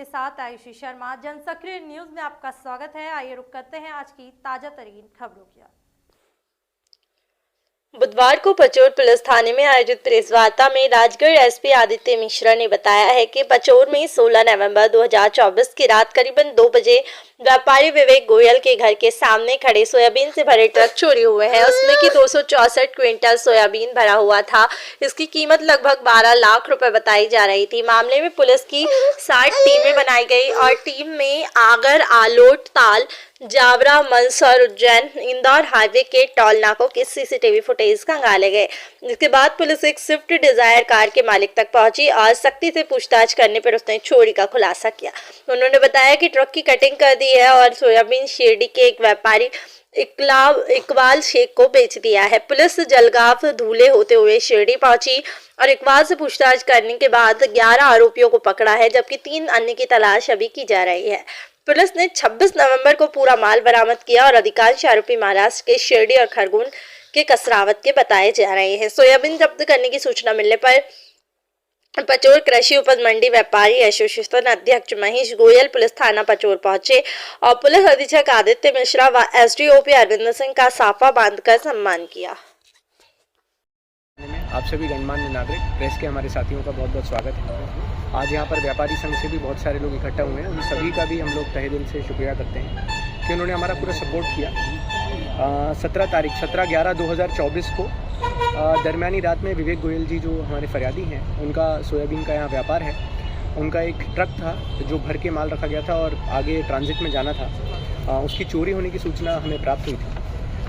आपके साथ आयुषी शर्मा। जनसक्रिय न्यूज में आपका स्वागत है। आइए रुक करते हैं आज की ताजा तरीन खबरों की। बुधवार को पचोर पुलिस थाने में आयोजित प्रेस वार्ता में राजगढ़ एसपी आदित्य मिश्रा ने बताया है कि पचोर में 16 नवंबर 2024 की रात करीबन 2 बजे व्यापारी विवेक गोयल के घर के सामने खड़े सोयाबीन से भरे ट्रक चोरी हुए हैं। उसमें की 264 क्विंटल सोयाबीन भरा हुआ था। इसकी कीमत लगभग 12 लाख रुपए बताई जा रही थी। मामले में पुलिस की 60 टीमें बनाई गई और टीम में आगर, आलोट, ताल, जावरा, मंदसौर, उज्जैन, इंदौर हाईवे के टोल नाकों के सीसीटीवी फुटेज खंगाले गए। इसके बाद पुलिस एक स्विफ्ट डिजायर कार के मालिक तक पहुंची और सख्ती से पूछताछ करने पर उसने चोरी का खुलासा किया। उन्होंने बताया कि ट्रक की कटिंग कर दी है और सोयाबीन शिरडी के एक व्यापारी इकबाल शेख को बेच दिया है। पुलिस जलगांव धूले होते हुए शिरडी पहुंची और इकबाल से पूछताछ करने के बाद 11 आरोपियों को पकड़ा है, जबकि 3 अन्य की तलाश अभी की जा रही है। पुलिस ने 26 नवंबर को पूरा माल बरामद किया और अधिकांश आरोपी महाराष्ट्र के शिरडी और खरगोन के कसरावत के बताए जा रहे हैं। सोयाबीन जब्त करने की सूचना मिलने पर पचोर कृषि उपज मंडी व्यापारी एसोसिएशन अध्यक्ष महेश गोयल पुलिस थाना पचोर पहुंचे और पुलिस अधीक्षक आदित्य मिश्रा व एसडीओपी अरविंद सिंह का साफा बांधकर सम्मान किया। आप सभी गणमान्य नागरिक प्रेस के हमारे साथियों का बहुत बहुत स्वागत है। आज यहाँ पर व्यापारी संघ से भी बहुत सारे लोग इकट्ठा हुए हैं। उन सभी का भी हम लोग तहे दिल से शुक्रिया करते हैं कि उन्होंने हमारा पूरा सपोर्ट किया। 17/11/2024 को दरमियानी रात में विवेक गोयल जी जो हमारे फरियादी हैं, उनका सोयाबीन का यहाँ व्यापार है। उनका एक ट्रक था जो भर के माल रखा गया था और आगे ट्रांजिट में जाना था। उसकी चोरी होने की सूचना हमें प्राप्त हुई थी।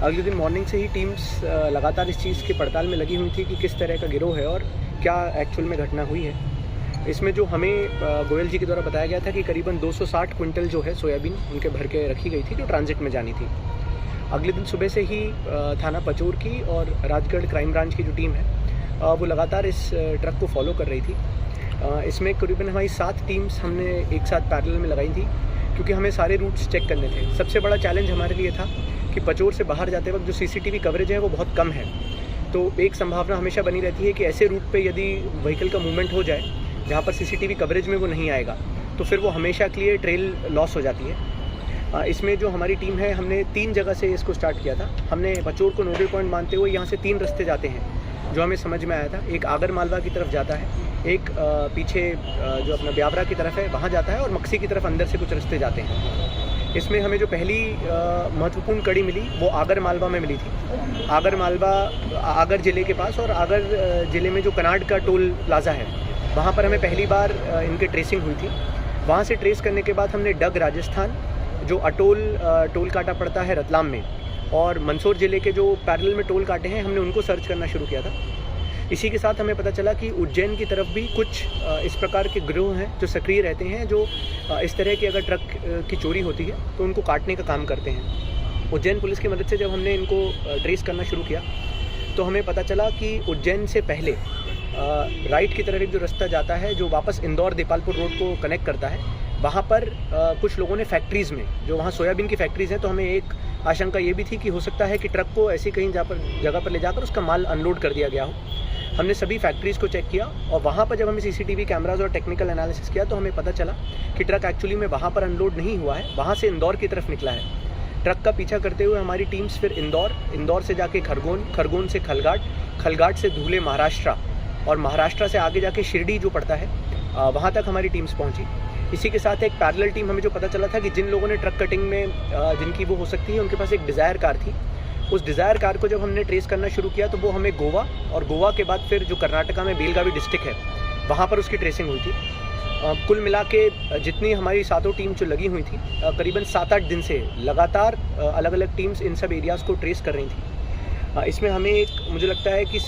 अगले दिन मॉर्निंग से ही टीम्स लगातार इस चीज़ की पड़ताल में लगी हुई थी कि किस तरह का गिरोह है और क्या एक्चुअल में घटना हुई है। इसमें जो हमें गोयल जी के द्वारा बताया गया था कि करीबन 260 क्विंटल जो है सोयाबीन उनके भर के रखी गई थी जो ट्रांजिट में जानी थी। अगले दिन सुबह से ही थाना पचोर की और राजगढ़ क्राइम ब्रांच की जो टीम है वो लगातार इस ट्रक को फॉलो कर रही थी। इसमें करीबन हमारी 7 टीम्स हमने एक साथ पैरेलल में लगाई थी क्योंकि हमें सारे रूट्स चेक करने थे। सबसे बड़ा चैलेंज हमारे लिए था कि पचोर से बाहर जाते वक्त जो सीसीटीवी कवरेज है वो बहुत कम है। तो एक संभावना हमेशा बनी रहती है कि ऐसे रूट पे यदि व्हीकल का मूवमेंट हो जाए जहाँ पर सीसीटीवी कवरेज में वो नहीं आएगा तो फिर वो हमेशा के लिए ट्रेल लॉस हो जाती है। इसमें जो हमारी टीम है, हमने 3 जगह से इसको स्टार्ट किया था। हमने पचोर को नोडल पॉइंट मानते हुए यहाँ से 3 रास्ते जाते हैं जो हमें समझ में आया था। एक आगर मालवा की तरफ जाता है, एक पीछे जो अपना ब्यावरा की तरफ है वहाँ जाता है और मक्सी की तरफ अंदर से कुछ रास्ते जाते हैं। इसमें हमें जो पहली महत्वपूर्ण कड़ी मिली वो आगर मालवा में मिली थी। आगर मालवा आगर ज़िले के पास और आगर ज़िले में जो कनाड का टोल प्लाज़ा है वहाँ पर हमें पहली बार इनके ट्रेसिंग हुई थी। वहाँ से ट्रेस करने के बाद हमने डग राजस्थान जो टोल काटा पड़ता है रतलाम में और मंदसौर ज़िले के जो पैरेलल में टोल काटे हैं हमने उनको सर्च करना शुरू किया था। इसी के साथ हमें पता चला कि उज्जैन की तरफ भी कुछ इस प्रकार के गिरोह हैं जो सक्रिय रहते हैं, जो इस तरह की अगर ट्रक की चोरी होती है तो उनको काटने का काम करते हैं। उज्जैन पुलिस की मदद से जब हमने इनको ट्रेस करना शुरू किया तो हमें पता चला कि उज्जैन से पहले राइट की तरफ एक जो रास्ता जाता है जो वापस इंदौर देपालपुर रोड को कनेक्ट करता है, वहाँ पर कुछ लोगों ने फैक्ट्रीज़ में जो वहाँ सोयाबीन की फैक्ट्रीज़ हैं, तो हमें एक आशंका ये भी थी कि हो सकता है कि ट्रक को ऐसी कहीं जगह पर ले जाकर उसका माल अनलोड कर दिया गया हो। हमने सभी फैक्ट्रीज़ को चेक किया और वहाँ पर जब हमें सीसीटीवी कैमराज और टेक्निकल एनालिसिस किया तो हमें पता चला कि ट्रक एक्चुअली में वहाँ पर अनलोड नहीं हुआ है, वहाँ से इंदौर की तरफ निकला है। ट्रक का पीछा करते हुए हमारी टीम्स फिर इंदौर से जाके खरगोन से खलघाट से धूले महाराष्ट्र और महाराष्ट्र से आगे जाके शिरडी जो पड़ता है वहाँ तक हमारी टीम्स पहुँची। इसी के साथ एक पैरेलल टीम हमें जो पता चला था कि जिन लोगों ने ट्रक कटिंग में जिनकी वो हो सकती है उनके पास एक डिज़ायर कार थी। उस डिज़ायर कार को जब हमने ट्रेस करना शुरू किया तो वो हमें गोवा और गोवा के बाद फिर जो कर्नाटका में बेलगावी डिस्ट्रिक्ट है वहाँ पर उसकी ट्रेसिंग हुई थी। कुल मिला के जितनी हमारी 7 टीम जो लगी हुई थी करीबन 7-8 दिन से लगातार अलग अलग टीम्स इन सब एरियाज़ को ट्रेस कर रही थी। इसमें हमें मुझे लगता है कि